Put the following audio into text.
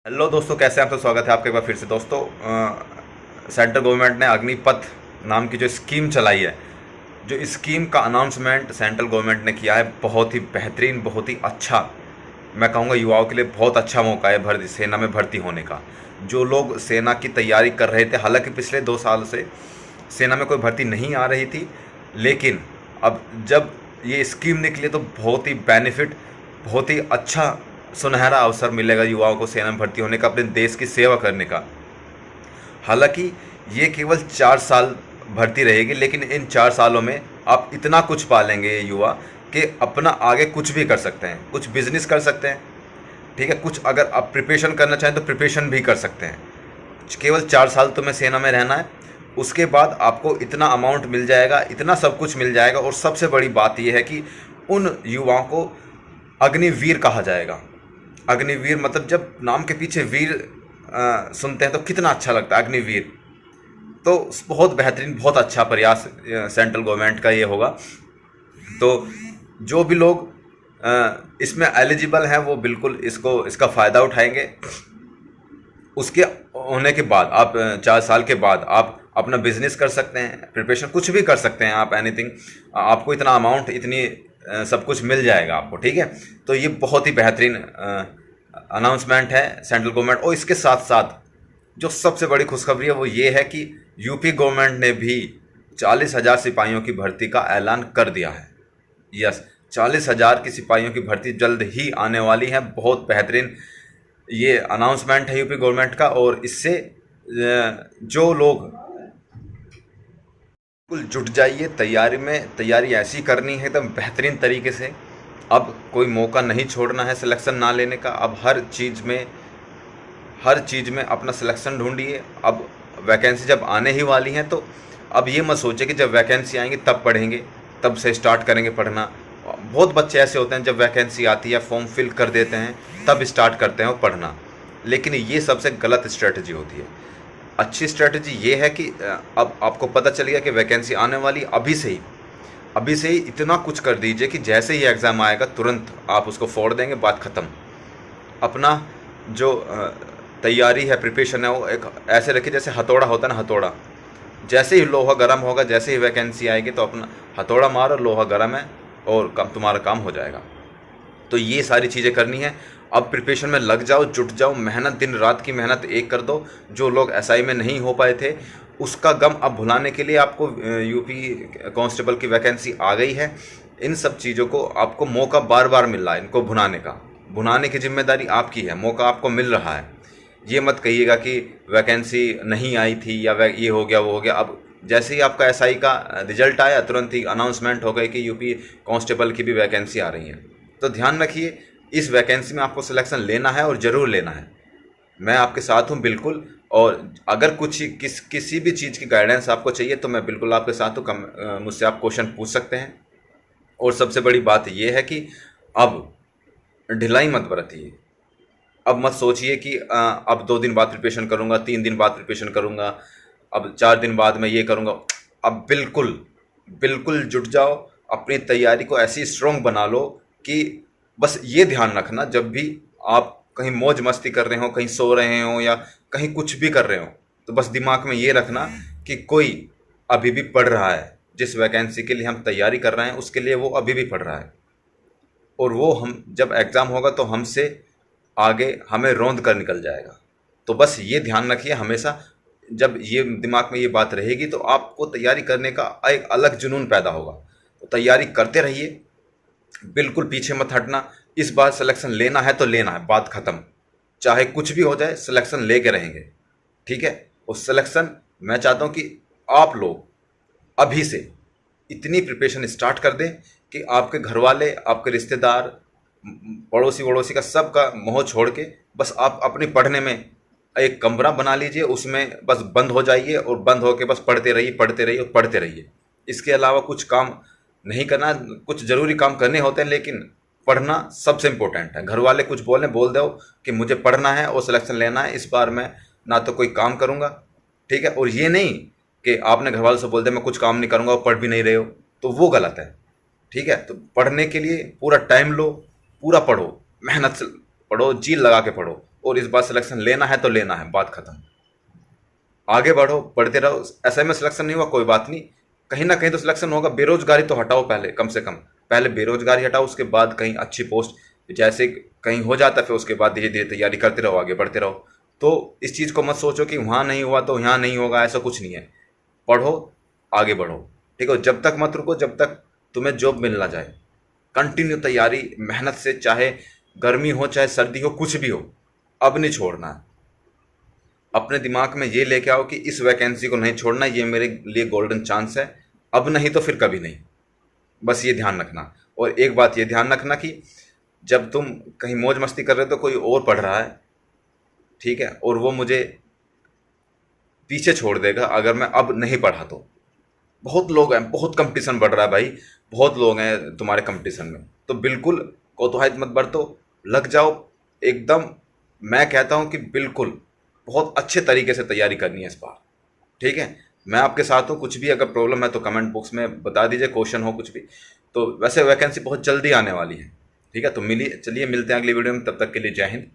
Hello दोस्तों, कैसे हैं आप? तो स्वागत है आपका एक बार फिर से दोस्तों। सेंट्रल गवर्नमेंट ने अग्निपथ नाम की जो स्कीम चलाई है, जो स्कीम का अनाउंसमेंट सेंट्रल गवर्नमेंट ने किया है, बहुत ही बेहतरीन, बहुत ही अच्छा। मैं कहूँगा युवाओं के लिए बहुत अच्छा मौका है सेना में भर्ती होने का। जो लोग सेना की तैयारी कर रहे थे, हालांकि पिछले 2 साल से सेना में कोई भर्ती नहीं आ रही थी, लेकिन अब जब ये स्कीम निकली तो बहुत ही बेनिफिट, बहुत ही अच्छा सुनहरा अवसर मिलेगा युवाओं को सेना में भर्ती होने का, अपने देश की सेवा करने का। हालांकि ये केवल 4 साल भर्ती रहेगी, लेकिन इन 4 सालों में आप इतना कुछ पालेंगे ये युवा कि अपना आगे कुछ भी कर सकते हैं, कुछ बिजनेस कर सकते हैं, ठीक है। कुछ अगर आप प्रिपरेशन करना चाहें तो प्रिपरेशन भी कर सकते हैं। केवल 4 साल तुम्हें सेना में रहना है, उसके बाद आपको इतना अमाउंट मिल जाएगा, इतना सब कुछ मिल जाएगा। और सबसे बड़ी बात यह है कि उन युवाओं को अग्निवीर कहा जाएगा। अग्निवीर मतलब जब नाम के पीछे वीर सुनते हैं तो कितना अच्छा लगता है, अग्निवीर। तो बहुत बेहतरीन, बहुत अच्छा प्रयास सेंट्रल गवर्नमेंट का ये होगा। तो जो भी लोग इसमें एलिजिबल हैं वो बिल्कुल इसका फ़ायदा उठाएंगे। उसके होने के बाद आप 4 साल के बाद आप अपना बिजनेस कर सकते हैं, प्रिपरेशन कुछ भी कर सकते हैं आप, एनीथिंग। आपको इतना अमाउंट, इतनी सब कुछ मिल जाएगा आपको, ठीक है। तो ये बहुत ही बेहतरीन अनाउंसमेंट है सेंट्रल गवर्नमेंट। और इसके साथ साथ जो सबसे बड़ी खुशखबरी है वो ये है कि यूपी गवर्नमेंट ने भी 40,000 सिपाहियों की भर्ती का ऐलान कर दिया है। यस, 40,000 की सिपाहियों की भर्ती जल्द ही आने वाली है। बहुत बेहतरीन ये अनाउंसमेंट है यूपी गवर्नमेंट का। और इससे जो लोग बिल्कुल जुट जाइए तैयारी में, तैयारी ऐसी करनी है एकदम बेहतरीन तरीके से। अब कोई मौका नहीं छोड़ना है सिलेक्शन ना लेने का। अब हर चीज़ में अपना सिलेक्शन ढूंढिए। अब वैकेंसी जब आने ही वाली हैं तो अब ये मत सोचिए कि जब वैकेंसी आएंगी तब पढ़ेंगे, तब से स्टार्ट करेंगे पढ़ना। बहुत बच्चे ऐसे होते हैं, जब वैकेंसी आती है फॉर्म फिल कर देते हैं तब स्टार्ट करते हैं वो पढ़ना, लेकिन ये सबसे गलत स्ट्रेटजी होती है। अच्छी स्ट्रेटजी ये है कि अब आपको पता चल गया कि वैकेंसी आने वाली, अभी से ही इतना कुछ कर दीजिए कि जैसे ही एग्ज़ाम आएगा तुरंत आप उसको फोड़ देंगे, बात ख़त्म। अपना जो तैयारी है, प्रिपरेशन है, वो एक ऐसे रखिए जैसे हथौड़ा होता है ना, हथौड़ा। जैसे ही लोहा गर्म होगा, जैसे ही वैकेंसी आएगी तो अपना हथौड़ा मारो, लोहा गर्म है और तुम्हारा काम हो जाएगा। तो ये सारी चीज़ें करनी है। अब प्रिपरेशन में लग जाओ, जुट जाओ, मेहनत, दिन रात की मेहनत एक कर दो। जो लोग एसआई में नहीं हो पाए थे उसका गम अब भुलाने के लिए आपको यूपी कांस्टेबल की वैकेंसी आ गई है। इन सब चीज़ों को आपको मौका बार बार मिल रहा है, इनको भुनाने की जिम्मेदारी आपकी है। मौका आपको मिल रहा है। ये मत कहिएगा कि वैकेंसी नहीं आई थी या ये हो गया वो हो गया। अब जैसे ही आपका एसआई का रिजल्ट आया तुरंत ही अनाउंसमेंट हो गई कि यूपी कांस्टेबल की भी वैकेंसी आ रही है। तो ध्यान रखिए, इस वैकेंसी में आपको सिलेक्शन लेना है और ज़रूर लेना है। मैं आपके साथ हूँ बिल्कुल। और अगर किसी भी चीज़ की गाइडेंस आपको चाहिए तो मैं बिल्कुल आपके साथ हूँ। मुझसे आप क्वेश्चन पूछ सकते हैं। और सबसे बड़ी बात यह है कि अब ढिलाई मत बरतिए। अब मत सोचिए कि अब 2 दिन बाद प्रिपरेशन करूँगा, 3 दिन बाद प्रिपरेशन करूँगा, अब 4 दिन बाद मैं ये करूँगा। अब बिल्कुल जुट जाओ, अपनी तैयारी को ऐसी स्ट्रॉन्ग बना लो कि बस ये ध्यान रखना, जब भी आप कहीं मौज मस्ती कर रहे हो, कहीं सो रहे हो या कहीं कुछ भी कर रहे हो, तो बस दिमाग में ये रखना कि कोई अभी भी पढ़ रहा है। जिस वैकेंसी के लिए हम तैयारी कर रहे हैं उसके लिए वो अभी भी पढ़ रहा है। और वो हम जब एग्ज़ाम होगा तो हमसे आगे हमें रौंद कर निकल जाएगा। तो बस ये ध्यान रखिए हमेशा। जब ये दिमाग में ये बात रहेगी तो आपको तैयारी करने का एक अलग जुनून पैदा होगा। तो तैयारी करते रहिए, बिल्कुल पीछे मत हटना। इस बार सिलेक्शन लेना है तो लेना है, बात ख़त्म। चाहे कुछ भी हो जाए सिलेक्शन लेके रहेंगे, ठीक है। उस सिलेक्शन मैं चाहता हूँ कि आप लोग अभी से इतनी प्रिपरेशन स्टार्ट कर दें कि आपके घर वाले, आपके रिश्तेदार, पड़ोसी वड़ोसी का सबका मोह छोड़ के बस आप अपने पढ़ने में एक कमरा बना लीजिए, उसमें बस बंद हो जाइए और बंद होके बस पढ़ते रहिए, पढ़ते रहिए और पढ़ते रहिए। इसके अलावा कुछ काम नहीं करना। कुछ ज़रूरी काम करने होते हैं लेकिन पढ़ना सबसे इम्पोर्टेंट है। घर वाले कुछ बोल दो कि मुझे पढ़ना है और सिलेक्शन लेना है, इस बार मैं ना तो कोई काम करूँगा, ठीक है। और ये नहीं कि आपने घर वालों से बोल दिया मैं कुछ काम नहीं करूँगा और पढ़ भी नहीं रहे हो, तो वो गलत है, ठीक है। तो पढ़ने के लिए पूरा टाइम लो, पूरा पढ़ो, मेहनत से पढ़ो, जी लगा के पढ़ो। और इस बार सिलेक्शन लेना है तो लेना है, बात खत्म। आगे बढ़ो, पढ़ते रहो। ऐसे में सिलेक्शन नहीं हुआ कोई बात नहीं, कहीं ना कहीं तो सिलेक्शन होगा। बेरोजगारी तो हटाओ पहले, कम से कम पहले बेरोजगारी हटाओ, उसके बाद कहीं अच्छी पोस्ट जैसे कहीं हो जाता है, फिर उसके बाद धीरे धीरे तैयारी करते रहो, आगे बढ़ते रहो। तो इस चीज़ को मत सोचो कि वहाँ नहीं हुआ तो यहाँ नहीं होगा, ऐसा कुछ नहीं है। पढ़ो, आगे बढ़ो, ठीक है। जब तक मत रुको जब तक तुम्हें जॉब मिल ना जाए। कंटिन्यू तैयारी मेहनत से, चाहे गर्मी हो चाहे सर्दी हो, कुछ भी हो, अब नहीं छोड़ना है। अपने दिमाग में ये लेके आओ कि इस वैकेंसी को नहीं छोड़ना, ये मेरे लिए गोल्डन चांस है, अब नहीं तो फिर कभी नहीं। बस ये ध्यान रखना। और एक बात ये ध्यान रखना कि जब तुम कहीं मौज मस्ती कर रहे हो तो कोई और पढ़ रहा है, ठीक है, और वो मुझे पीछे छोड़ देगा अगर मैं अब नहीं पढ़ा तो। बहुत लोग हैं, बहुत कंपटीशन बढ़ रहा है भाई, बहुत लोग हैं तुम्हारे कंपटीशन में, तो बिल्कुल कोतवाहित मत बरतो, लग जाओ एकदम। मैं कहता हूँ कि बिल्कुल बहुत अच्छे तरीके से तैयारी करनी है इस बार, ठीक है। मैं आपके साथ हूँ, कुछ भी अगर प्रॉब्लम है तो कमेंट बॉक्स में बता दीजिए, क्वेश्चन हो कुछ भी। तो वैसे वैकेंसी बहुत जल्दी आने वाली है, ठीक है। तो चलिए मिलते हैं अगली वीडियो में, तब तक के लिए जय हिंद।